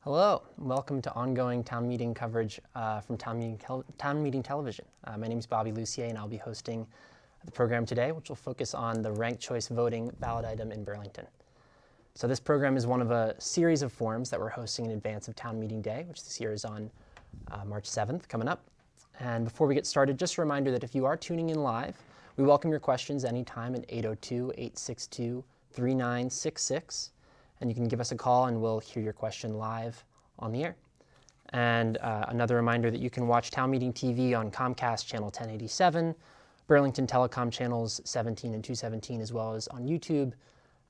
Hello, and welcome to ongoing town meeting coverage from Town Meeting Television. My name is Bobby Lucier, and I'll be hosting the program today, which will focus on the ranked choice voting ballot item in Burlington. So this program is one of a series of forums that we're hosting in advance of Town Meeting Day, which this year is on March 7th, coming up. And before we get started, just a reminder that if you are tuning in live, we welcome your questions anytime at 802-862-3966. And you can give us a call and we'll hear your question live on the air. And another reminder that you can watch Town Meeting TV on Comcast Channel 1087, Burlington Telecom Channels 17 and 217, as well as on YouTube,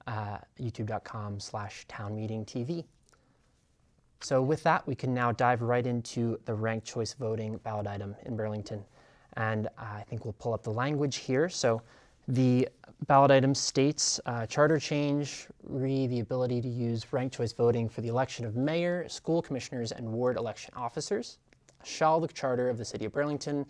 youtube.com/townmeetingtv. So with that, we can now dive right into the ranked choice voting ballot item in Burlington. And I think we'll pull up the language here. So the ballot item states charter change, the ability to use ranked choice voting for the election of mayor, school commissioners, and ward election officers. Shall the charter of the city of Burlington,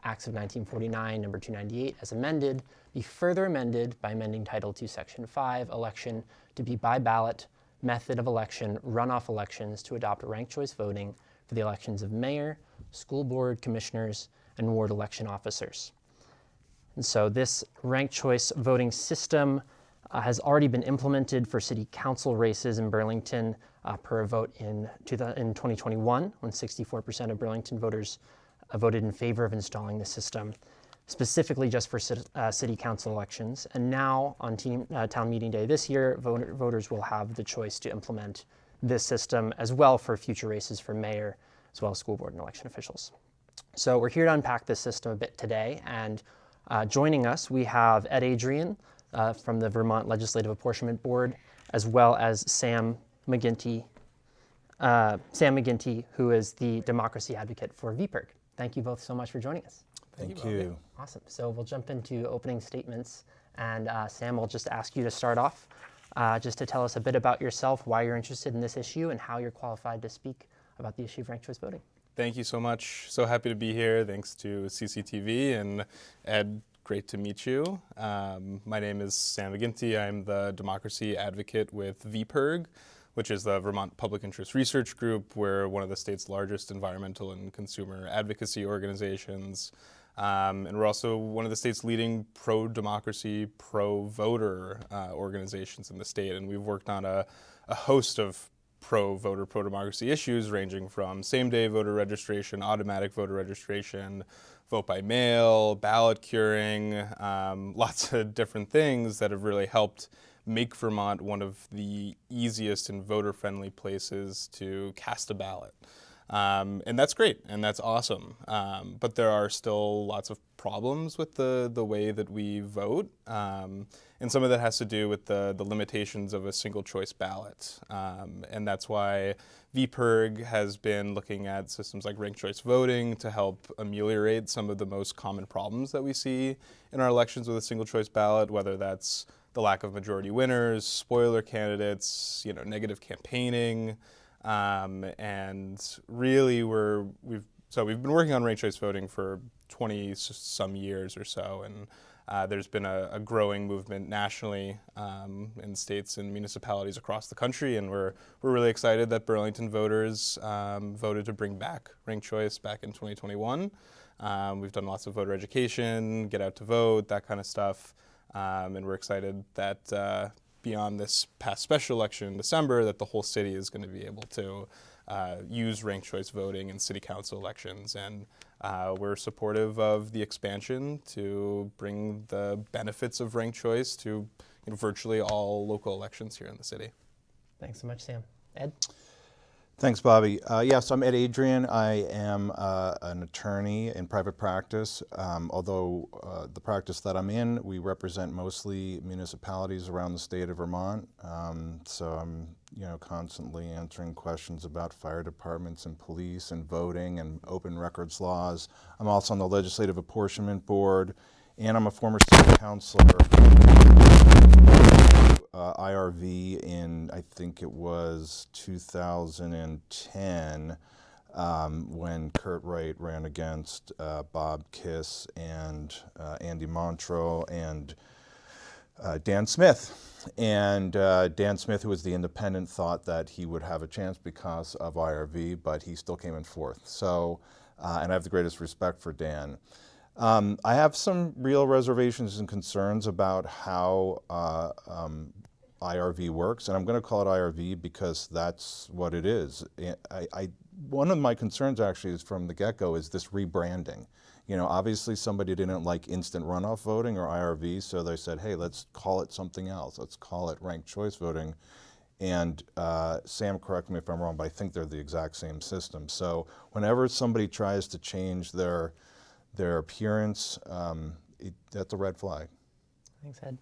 Acts of 1949, number 298, as amended, be further amended by amending Title II, Section 5, election to be by ballot, method of election, runoff elections to adopt ranked choice voting for the elections of mayor, school board commissioners, and ward election officers. And so this ranked choice voting system has already been implemented for city council races in Burlington per a vote in 2021, when 64% of Burlington voters voted in favor of installing the system, specifically just for city council elections. And now on Town Meeting Day this year, voters will have the choice to implement this system as well for future races for mayor, as well as school board and election officials. So we're here to unpack this system a bit today, and joining us, we have Ed Adrian from the Vermont Legislative Apportionment Board, as well as Sam McGinty, who is the democracy advocate for VPIRG. Thank you both so much for joining us. Thank you. Awesome. So we'll jump into opening statements, and Sam, I'll just ask you to start off, just to tell us a bit about yourself, why you're interested in this issue, and how you're qualified to speak about the issue of ranked choice voting. Thank you so much. So happy to be here. Thanks to CCTV, and Ed, great to meet you. My name is Sam McGinty. I'm the democracy advocate with VPIRG, which is the Vermont Public Interest Research Group. We're one of the state's largest environmental and consumer advocacy organizations. And we're also one of the state's leading pro-democracy, pro-voter organizations in the state. And we've worked on a host of pro-voter, pro-democracy issues ranging from same-day voter registration, automatic voter registration, vote by mail, ballot curing, lots of different things that have really helped make Vermont one of the easiest and voter-friendly places to cast a ballot. And that's great, and that's awesome. But there are still lots of problems with the way that we vote. And some of that has to do with the limitations of a single choice ballot. And that's why VPIRG has been looking at systems like ranked choice voting to help ameliorate some of the most common problems that we see in our elections with a single choice ballot, whether that's the lack of majority winners, spoiler candidates, negative campaigning. And really we've been working on ranked choice voting for 20 some years or so, and there's been a growing movement nationally in states and municipalities across the country, and we're really excited that Burlington voters voted to bring back ranked choice back in 2021. We've done lots of voter education, get out to vote, that kind of stuff, and we're excited that beyond this past special election in December, that the whole city is going to be able to use ranked choice voting in city council elections. And we're supportive of the expansion to bring the benefits of ranked choice to virtually all local elections here in the city. Thanks so much, Sam. Ed? Thanks, Bobby. Yes, I'm Ed Adrian. I am an attorney in private practice, although the practice that I'm in, we represent mostly municipalities around the state of Vermont. So I'm constantly answering questions about fire departments and police and voting and open records laws. I'm also on the Legislative Apportionment Board, and I'm a former city councilor. IRV in, I think it was 2010, when Kurt Wright ran against Bob Kiss and Andy Montreux, and Dan Smith. And Dan Smith, who was the independent, thought that he would have a chance because of IRV, but he still came in fourth. So, and I have the greatest respect for Dan. I have some real reservations and concerns about how IRV works, and I'm going to call it IRV because that's what it is. One of my concerns actually is from the get-go is this rebranding. You know, obviously somebody didn't like instant runoff voting or IRV, so they said, hey, let's call it something else. Let's call it ranked choice voting. And Sam, correct me if I'm wrong, but I think they're the exact same system. So whenever somebody tries to change their appearance, that's a red flag. Thanks, Ed.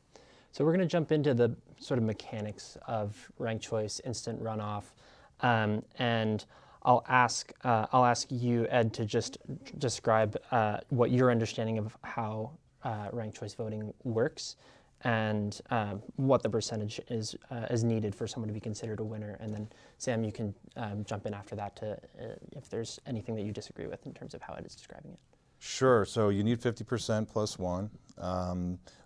So we're going to jump into the sort of mechanics of ranked choice, instant runoff, and I'll ask you, Ed, to just describe what your understanding of how ranked choice voting works, and what the percentage is needed for someone to be considered a winner. And then Sam, you can jump in after that to if there's anything that you disagree with in terms of how Ed is describing it. Sure. So you need 50% plus one.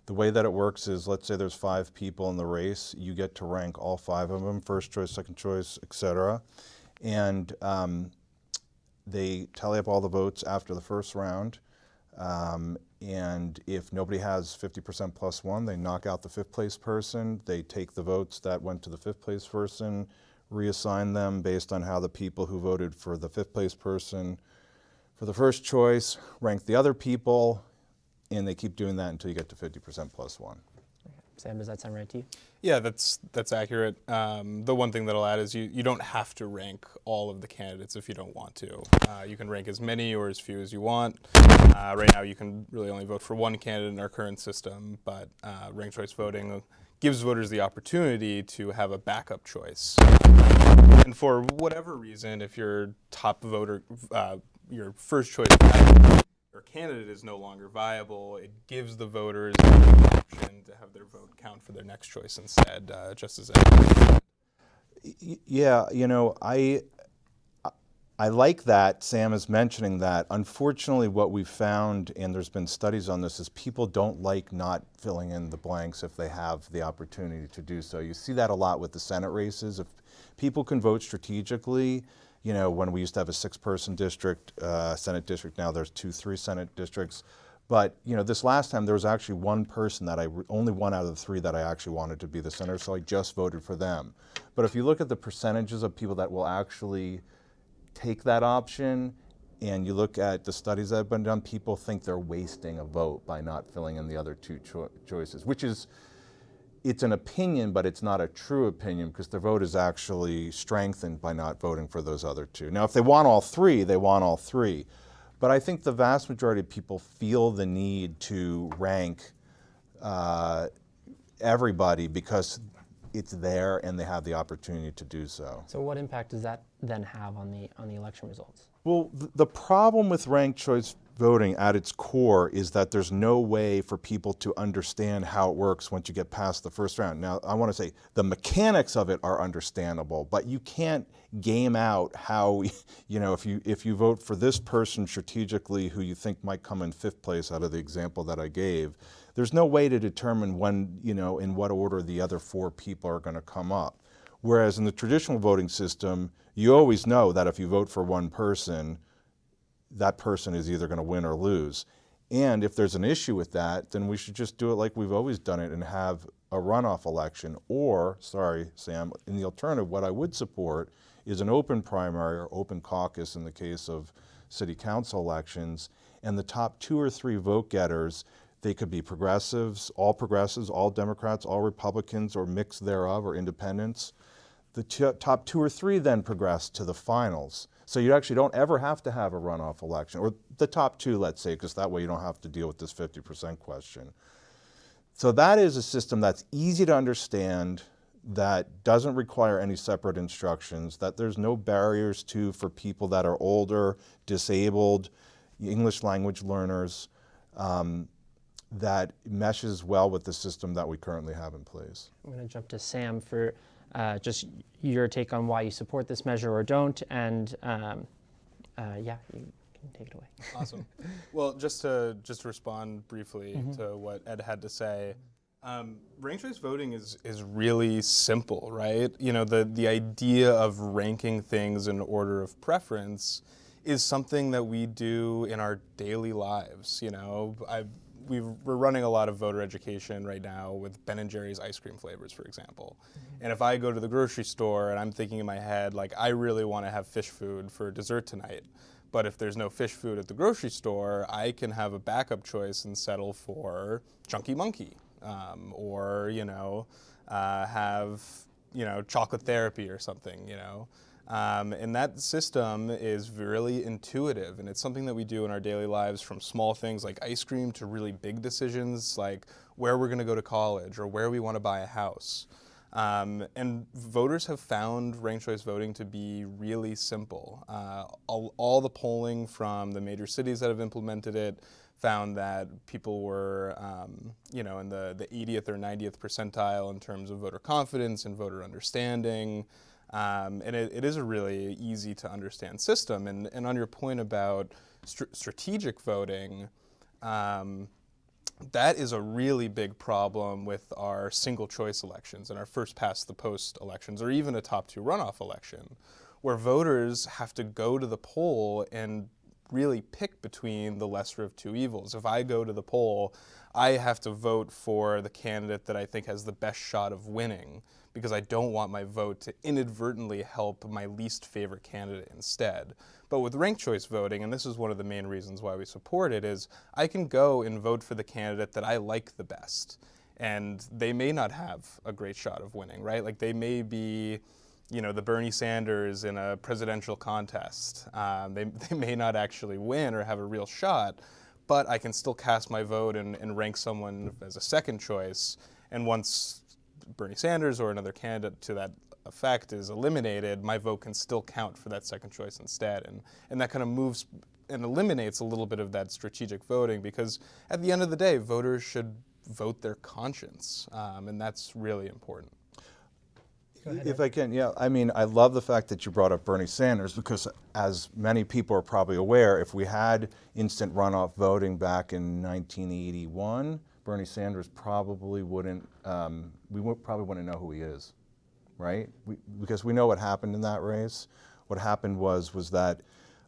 The way that it works is, let's say there's 5 people in the race. You get to rank all 5 of them, first choice, second choice, etc. And they tally up all the votes after the first round. And if nobody has 50% plus one, they knock out the 5th place person. They take the votes that went to the 5th place person, reassign them based on how the people who voted for the 5th place person for the first choice rank the other people, and they keep doing that until you get to 50% plus one. Okay. Sam, does that sound right to you? Yeah, that's accurate. The one thing that I'll add is you don't have to rank all of the candidates if you don't want to. You can rank as many or as few as you want. Right now you can really only vote for one candidate in our current system, but ranked choice voting gives voters the opportunity to have a backup choice. And for whatever reason, if your top voter, your first choice or candidate is no longer viable, it gives the voters the option to have their vote count for their next choice instead, just as Yeah, you know, I like that Sam is mentioning that. Unfortunately, what we've found, and there's been studies on this, is people don't like not filling in the blanks if they have the opportunity to do so. You see that a lot with the Senate races. If people can vote strategically, you know, when we used to have a 6-person district, Senate district, now there's 2-3 Senate districts. But, you know, this last time there was actually one person that only one out of the 3 that I actually wanted to be the senator, so I just voted for them. But if you look at the percentages of people that will actually take that option, and you look at the studies that have been done, people think they're wasting a vote by not filling in the other 2 choices, which is, it's an opinion, but it's not a true opinion because their vote is actually strengthened by not voting for those other 2. Now, if they want all 3, they want all 3. But I think the vast majority of people feel the need to rank everybody because it's there and they have the opportunity to do so. So what impact does that then have on the election results? Well, the problem with ranked choice voting at its core is that there's no way for people to understand how it works once you get past the first round. Now, I want to say the mechanics of it are understandable, but you can't game out how, you know, if you vote for this person strategically who you think might come in 5th place out of the example that I gave, there's no way to determine when, you know, in what order the other 4 people are going to come up. Whereas in the traditional voting system, you always know that if you vote for one person, that person is either going to win or lose. And if there's an issue with that, then we should just do it like we've always done it and have a runoff election. Or, sorry, Sam, in the alternative, what I would support is an open primary or open caucus in the case of city council elections. And the top 2 or 3 vote getters, they could be progressives, all Democrats, all Republicans, or mix thereof, or independents. The top 2 or 3 then progress to the finals. So you actually don't ever have to have a runoff election, or the top 2, let's say, because that way you don't have to deal with this 50% question. So that is a system that's easy to understand, that doesn't require any separate instructions, that there's no barriers to for people that are older, disabled, English language learners, that meshes well with the system that we currently have in place. I'm going to jump to Sam for just your take on why you support this measure or don't, and yeah, you can take it away. Awesome. Well, just to respond briefly to what Ed had to say, Ranked choice voting is really simple, right? You know, the idea of ranking things in order of preference is something that we do in our daily lives. You know, we're running a lot of voter education right now with Ben & Jerry's ice cream flavors, for example. And if I go to the grocery store and I'm thinking in my head, like, I really want to have fish food for dessert tonight, but if there's no fish food at the grocery store, I can have a backup choice and settle for Chunky Monkey. Or have chocolate therapy or something, and that system is really intuitive, and it's something that we do in our daily lives, from small things like ice cream to really big decisions like where we're going to go to college or where we want to buy a house. And voters have found ranked choice voting to be really simple. All the polling from the major cities that have implemented it found that people were, in the 80th or 90th percentile in terms of voter confidence and voter understanding. And it is a really easy to understand system. And on your point about strategic voting, that is a really big problem with our single choice elections and our first past the post elections, or even a top two runoff election, where voters have to go to the poll and really pick between the lesser of two evils. If I go to the poll, I have to vote for the candidate that I think has the best shot of winning, because I don't want my vote to inadvertently help my least favorite candidate instead. But with ranked choice voting, and this is one of the main reasons why we support it, is I can go and vote for the candidate that I like the best. And they may not have a great shot of winning, right? Like, they may be the Bernie Sanders in a presidential contest. They may not actually win or have a real shot, but I can still cast my vote and rank someone as a second choice. And once Bernie Sanders or another candidate to that effect is eliminated, my vote can still count for that second choice instead. And that kind of moves and eliminates a little bit of that strategic voting, because at the end of the day, voters should vote their conscience, and that's really important. If I can, yeah, I mean, I love the fact that you brought up Bernie Sanders, because as many people are probably aware, if we had instant runoff voting back in 1981, Bernie Sanders probably wouldn't, probably wouldn't know who he is, right? Because we know what happened in that race. What happened was that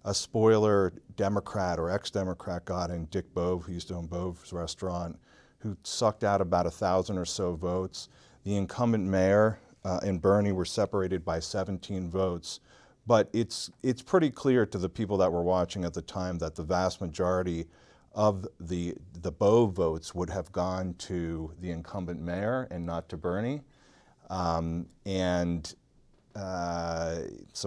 a spoiler Democrat or ex-Democrat got in, Dick Bove, who used to own Bove's restaurant, who sucked out about 1,000 or so votes. The incumbent mayor and Bernie were separated by 17 votes, but it's pretty clear to the people that were watching at the time that the vast majority of the Bove votes would have gone to the incumbent mayor and not to Bernie, so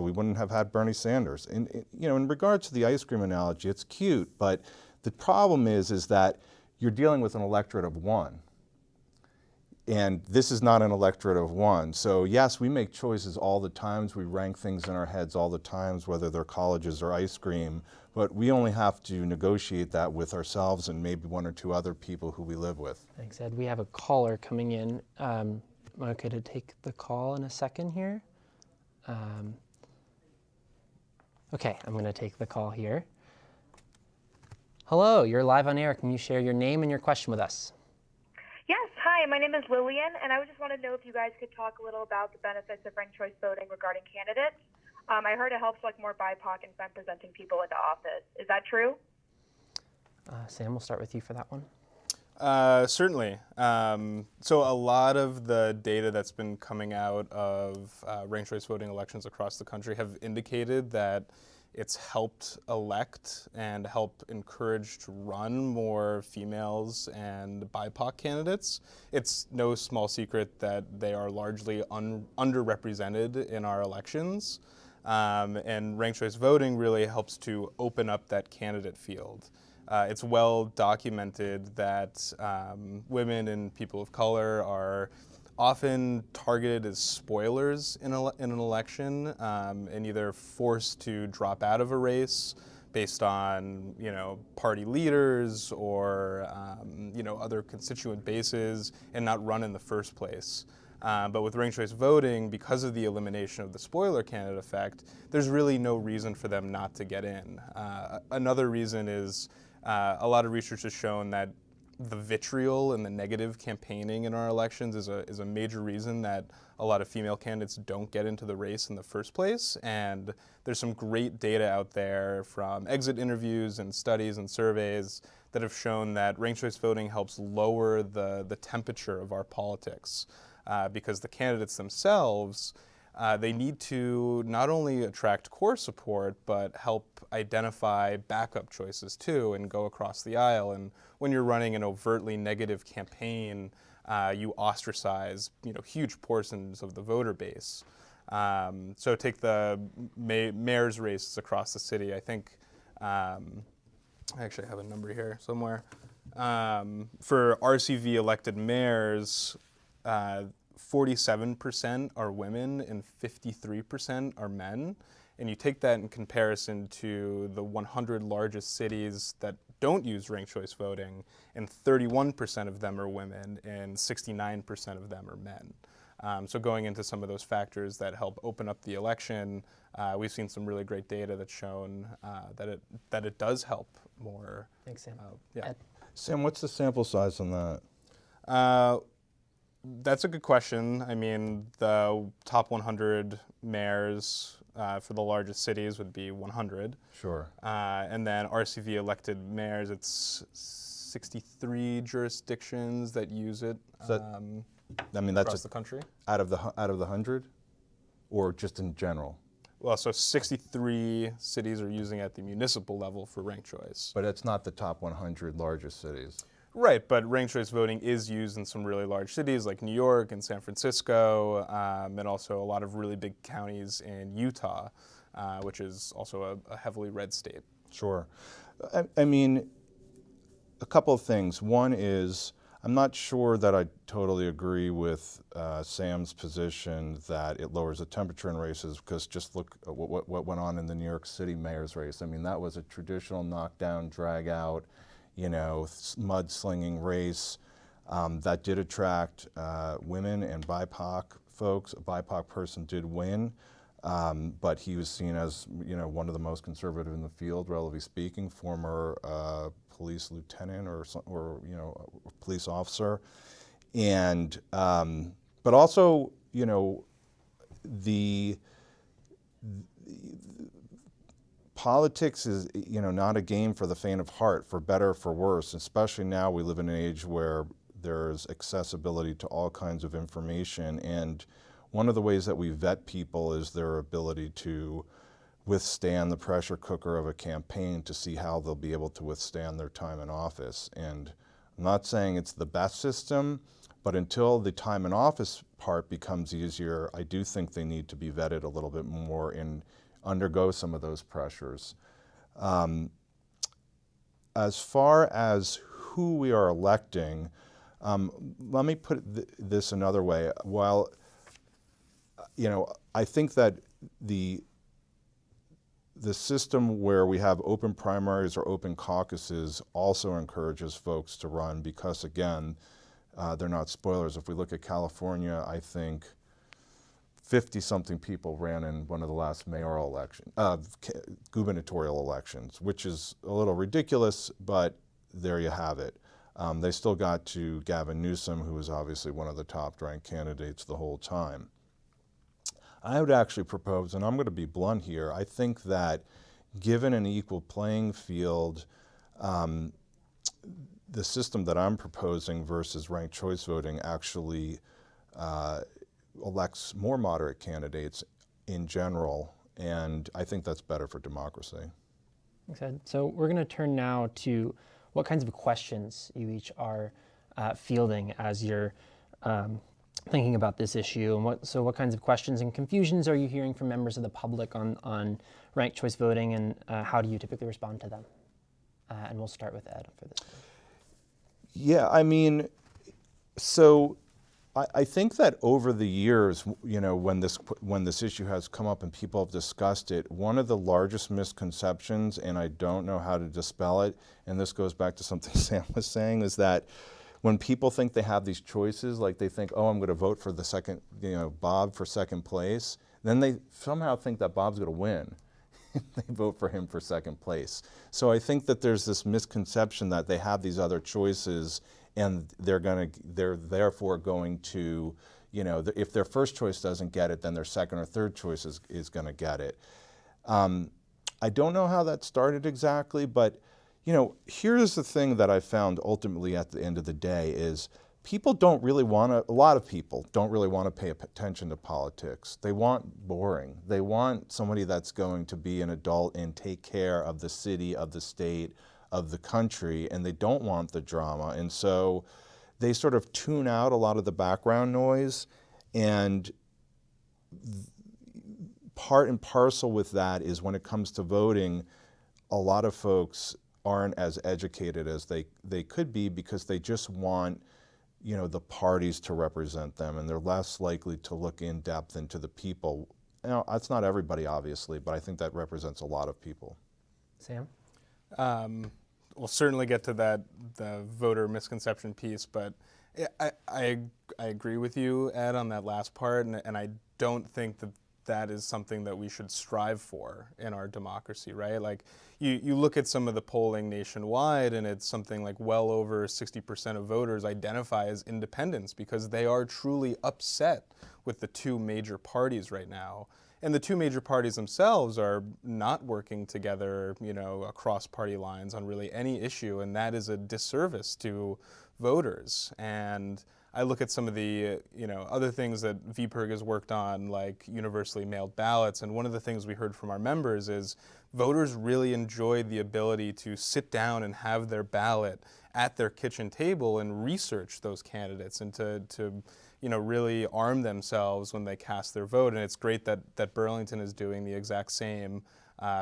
we wouldn't have had Bernie Sanders. And in regards to the ice cream analogy, it's cute, but the problem is that you're dealing with an electorate of one. And this is not an electorate of one. So yes, we make choices all the times. We rank things in our heads all the times, whether they're colleges or ice cream. But we only have to negotiate that with ourselves and maybe one or two other people who we live with. Thanks, Ed. We have a caller coming in. I'm okay to take the call in a second here. Okay, I'm going to take the call here. Hello, you're live on air. Can you share your name and your question with us? Yes, hi, my name is Lillian, and I just want to know if you guys could talk a little about the benefits of ranked choice voting regarding candidates. I heard it helps more BIPOC and FEM-presenting people into office. Is that true? Sam, we'll start with you for that one. Certainly. So a lot of the data that's been coming out of ranked choice voting elections across the country have indicated that it's helped elect and help encourage to run more females and BIPOC candidates. It's no small secret that they are largely underrepresented in our elections. And ranked choice voting really helps to open up that candidate field. It's well documented that women and people of color are often targeted as spoilers in an election, and either forced to drop out of a race based on party leaders or other constituent bases, and not run in the first place. But with ranked choice voting, because of the elimination of the spoiler candidate effect, there's really no reason for them not to get in. Another reason is a lot of research has shown that the vitriol and the negative campaigning in our elections is a major reason that a lot of female candidates don't get into the race in the first place. And there's some great data out there from exit interviews and studies and surveys that have shown that ranked choice voting helps lower the temperature of our politics because the candidates themselves, they need to not only attract core support, but help identify backup choices too and go across the aisle. And when you're running an overtly negative campaign, you ostracize huge portions of the voter base. So take the mayor's races across the city. I think, I actually have a number here somewhere. For RCV elected mayors, 47% are women and 53% are men. And you take that in comparison to the 100 largest cities that don't use ranked choice voting, and 31% of them are women and 69% of them are men. So going into some of those factors that help open up the election, we've seen some really great data that's shown that it does help more. Thanks, Sam. Yeah. Sam, what's the sample size on that? That's a good question. I mean, the top 100 mayors for the largest cities would be 100. Sure. And then RCV elected mayors, it's 63 jurisdictions that use it That's across the country. Out of the 100, or just in general? Well, so 63 cities are using it at the municipal level for ranked choice. But it's not the top 100 largest cities. Right, but ranked choice voting is used in some really large cities like New York and San Francisco, and also a lot of really big counties in Utah, which is also a heavily red state. Sure. I mean, a couple of things. One is, I'm not sure that I totally agree with Sam's position that it lowers the temperature in races, because just look at what went on in the New York City mayor's race. I mean, that was a traditional knockdown, drag out, mudslinging race that did attract women and BIPOC folks. A BIPOC person did win, but he was seen as one of the most conservative in the field, relatively speaking, former police lieutenant or police officer, and but also the politics is, not a game for the faint of heart, for better or for worse. Especially now, we live in an age where there's accessibility to all kinds of information, and one of the ways that we vet people is their ability to withstand the pressure cooker of a campaign, to see how they'll be able to withstand their time in office. And I'm not saying it's the best system, but until the time in office part becomes easier, I do think they need to be vetted a little bit more and undergo some of those pressures. As far as who we are electing, let me put this another way. While I think that the system where we have open primaries or open caucuses also encourages folks to run, because again, they're not spoilers. If we look at California, I think 50-something people ran in one of the last mayoral elections, gubernatorial elections, which is a little ridiculous, but there you have it. They still got to Gavin Newsom, who was obviously one of the top-ranked candidates the whole time. I would actually propose, and I'm going to be blunt here, I think that given an equal playing field, the system that I'm proposing versus ranked choice voting actually elects more moderate candidates in general, and I think that's better for democracy. Thanks, Ed. So we're going to turn now to what kinds of questions you each are fielding as you're thinking about this issue, and what kinds of questions and confusions are you hearing from members of the public on ranked choice voting, and how do you typically respond to them? And we'll start with Ed for this one. Yeah, I mean, so I think that over the years, when this issue has come up and people have discussed it, one of the largest misconceptions, and I don't know how to dispel it, and this goes back to something Sam was saying, is that when people think they have these choices, like they think, oh, I'm going to vote for the second, Bob for second place, then they somehow think that Bob's going to win. they vote for him for second place. So I think that there's this misconception that they have these other choices and they're therefore going to, you know, if their first choice doesn't get it, then their second or third choice is going to get it. I don't know how that started exactly, but you know, here's the thing that I found ultimately at the end of the day is people don't really want to, a lot of people don't really want to pay attention to politics. They want boring. They want somebody that's going to be an adult and take care of the city, of the state, of the country, and they don't want the drama. And so they sort of tune out a lot of the background noise, and part and parcel with that is when it comes to voting, a lot of folks aren't as educated as they could be because they just want, you know, the parties to represent them, and they're less likely to look in depth into the people. You know, that's not everybody, obviously, but I think that represents a lot of people. Sam? We'll certainly get to the voter misconception piece, but I agree with you, Ed, on that last part, and I don't think that is something that we should strive for in our democracy, right? Like, you look at some of the polling nationwide, and it's something like well over 60% of voters identify as independents because they are truly upset with the two major parties right now. And the two major parties themselves are not working together, you know, across party lines on really any issue, and that is a disservice to voters. And I look at some of the, you know, other things that VPIRG has worked on, like universally mailed ballots, and one of the things we heard from our members is voters really enjoyed the ability to sit down and have their ballot at their kitchen table and research those candidates and to you know, really arm themselves when they cast their vote. And it's great that Burlington is doing the exact same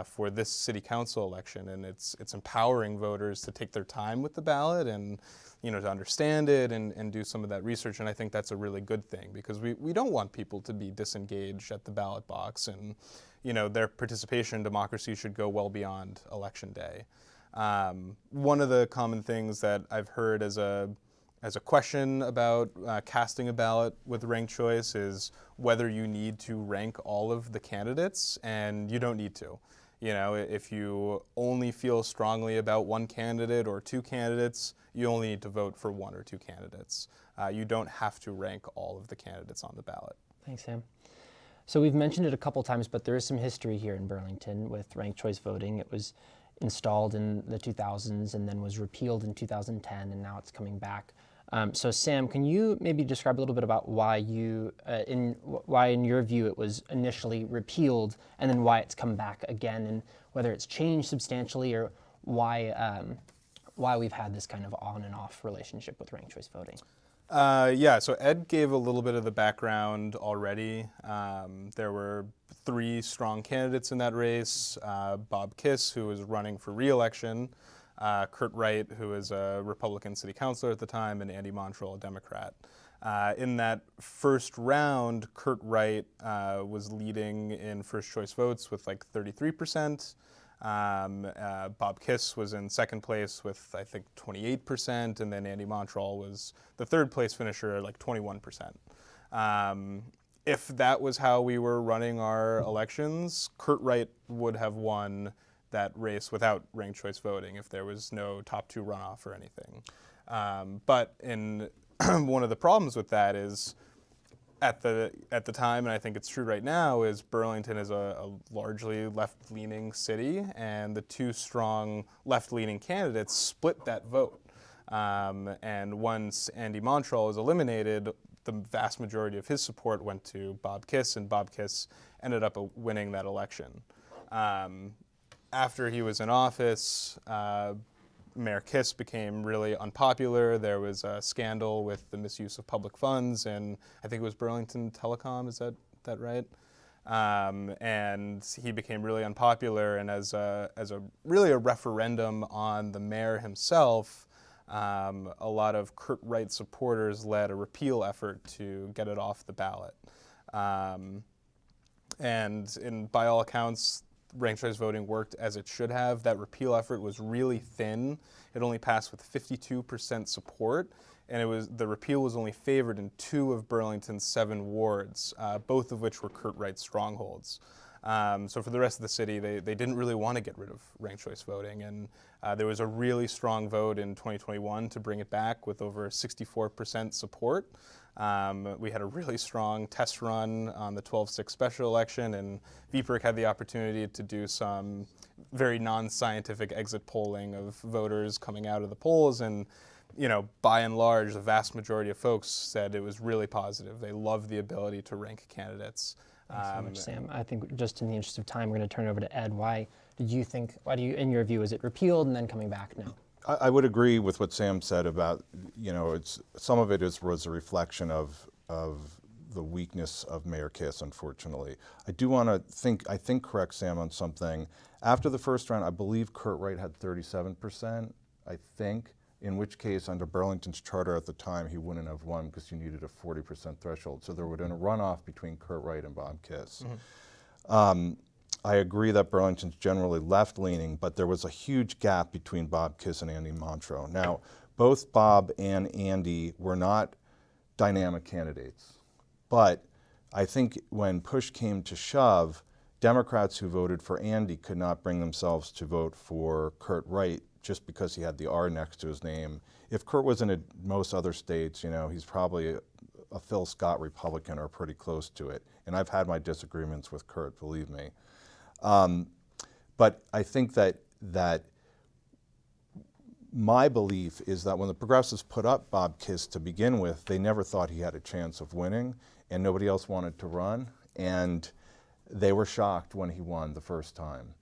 for this city council election, and it's empowering voters to take their time with the ballot and, you know, to understand it and do some of that research. And I think that's a really good thing because we don't want people to be disengaged at the ballot box, and, you know, their participation in democracy should go well beyond election day. One of the common things that I've heard as a question about casting a ballot with ranked choice is whether you need to rank all of the candidates, and you don't need to. You know, if you only feel strongly about one candidate or two candidates, you only need to vote for one or two candidates. You don't have to rank all of the candidates on the ballot. Thanks, Sam. So we've mentioned it a couple times, but there is some history here in Burlington with ranked choice voting. It was installed in the 2000s and then was repealed in 2010, and now it's coming back. So Sam, can you maybe describe a little bit about why in your view it was initially repealed and then why it's come back again, and whether it's changed substantially, or why we've had this kind of on and off relationship with ranked choice voting? Yeah, so Ed gave a little bit of the background already. There were three strong candidates in that race: Bob Kiss, who was running for re-election, Kurt Wright, who was a Republican city councilor at the time, and Andy Montrell, a Democrat. In that first round, Kurt Wright was leading in first choice votes with like 33%. Bob Kiss was in second place with, I think, 28%, and then Andy Montrell was the third place finisher at like 21%. If that was how we were running our elections, Kurt Wright would have won that race without ranked choice voting if there was no top two runoff or anything. But in one of the problems with that is at the time, and I think it's true right now, is Burlington is a largely left-leaning city, and the two strong left-leaning candidates split that vote. And once Andy Montrell was eliminated, the vast majority of his support went to Bob Kiss, and Bob Kiss ended up winning that election. After he was in office, Mayor Kiss became really unpopular. There was a scandal with the misuse of public funds, and I think it was Burlington Telecom, is that right? And he became really unpopular, and as a really a referendum on the mayor himself, a lot of Kurt Wright supporters led a repeal effort to get it off the ballot. And by all accounts, ranked choice voting worked as it should have. That repeal effort was really thin. It only passed with 52% support, and the repeal was only favored in 2 of Burlington's 7 wards, both of which were Kurt Wright strongholds. So for the rest of the city, they didn't really want to get rid of ranked choice voting. And there was a really strong vote in 2021 to bring it back with over 64% support. We had a really strong test run on the 12-6 special election, and VPERG had the opportunity to do some very non-scientific exit polling of voters coming out of the polls. And by and large, the vast majority of folks said it was really positive. They loved the ability to rank candidates. Thanks so much, Sam. I think just in the interest of time, we're going to turn it over to Ed. Why do you, in your view, is it repealed and then coming back now? I would agree with what Sam said about, some of it was a reflection of the weakness of Mayor Kiss, unfortunately. I think correct Sam on something. After the first round, I believe Kurt Wright had 37%, I think, in which case under Burlington's charter at the time, he wouldn't have won because you needed a 40% threshold. So there would have been a runoff between Kurt Wright and Bob Kiss. I agree that Burlington's generally left-leaning, but there was a huge gap between Bob Kiss and Andy Montreux. Now, both Bob and Andy were not dynamic candidates, but I think when push came to shove, Democrats who voted for Andy could not bring themselves to vote for Kurt Wright just because he had the R next to his name. If Kurt was in most other states, he's probably a Phil Scott Republican or pretty close to it. And I've had my disagreements with Kurt, believe me. But I think that my belief is that when the progressives put up Bob Kiss to begin with, they never thought he had a chance of winning, and nobody else wanted to run. And they were shocked when he won the first time.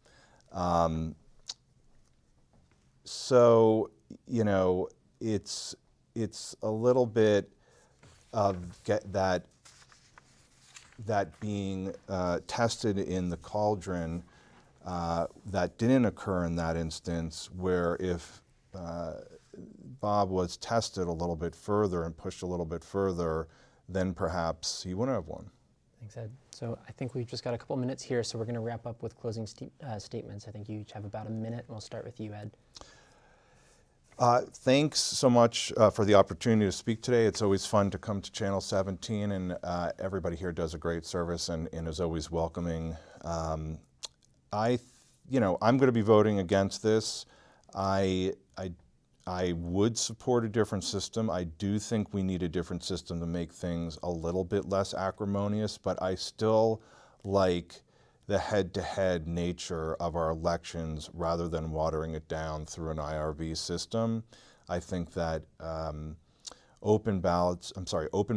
So, it's a little bit of that being tested in the cauldron that didn't occur in that instance, where if Bob was tested a little bit further and pushed a little bit further, then perhaps he wouldn't have won. Thanks, Ed. So I think we've just got a couple minutes here, so we're going to wrap up with closing statements. I think you each have about a minute, and we'll start with you, Ed. Thanks so much for the opportunity to speak today. It's always fun to come to Channel 17, and everybody here does a great service and is always welcoming. I'm going to be voting against this. I would support a different system. I do think we need a different system to make things a little bit less acrimonious, but I still like the head-to-head nature of our elections rather than watering it down through an IRV system. I think that open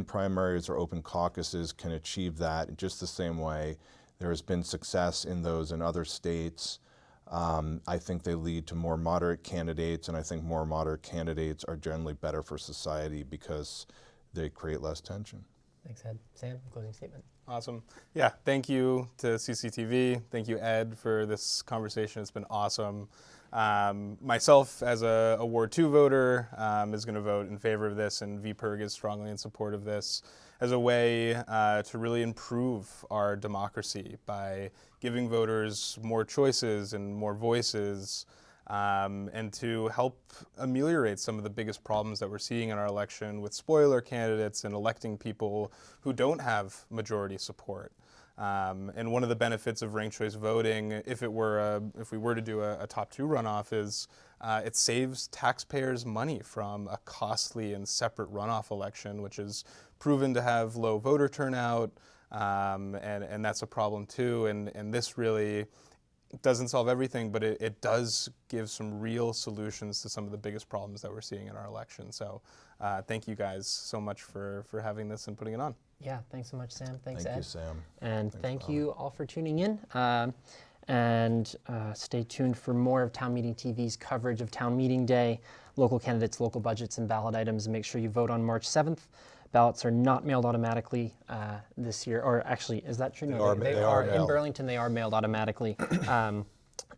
primaries or open caucuses can achieve that in just the same way. There has been success in those in other states. I think they lead to more moderate candidates, and I think more moderate candidates are generally better for society because they create less tension. Thanks, Ed. Sam, closing statement. Awesome. Yeah, thank you to CCTV. Thank you, Ed, for this conversation. It's been awesome. Myself, as a Ward 2 voter, is going to vote in favor of this, and VPERG is strongly in support of this as a way to really improve our democracy by giving voters more choices and more voices, and to help ameliorate some of the biggest problems that we're seeing in our election with spoiler candidates and electing people who don't have majority support. And one of the benefits of ranked choice voting, if we were to do a top 2 runoff, is it saves taxpayers money from a costly and separate runoff election, which is proven to have low voter turnout, and that's a problem too. And this really doesn't solve everything, but it does give some real solutions to some of the biggest problems that we're seeing in our election. So thank you guys so much for having this and putting it on. Yeah, thanks so much, Sam. Thanks, Ed. Thank you, Sam. And Thanks, thank Bob. you all for tuning in. And stay tuned for more of Town Meeting TV's coverage of Town Meeting Day, local candidates, local budgets, and ballot items. And make sure you vote on March 7th. Ballots are not mailed automatically this year. Or actually, is that true? No, they are in mailed. Burlington, they are mailed automatically.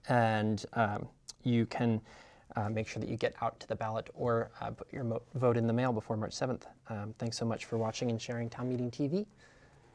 And you can make sure that you get out to the ballot or put your vote in the mail before March 7th. Thanks so much for watching and sharing Town Meeting TV.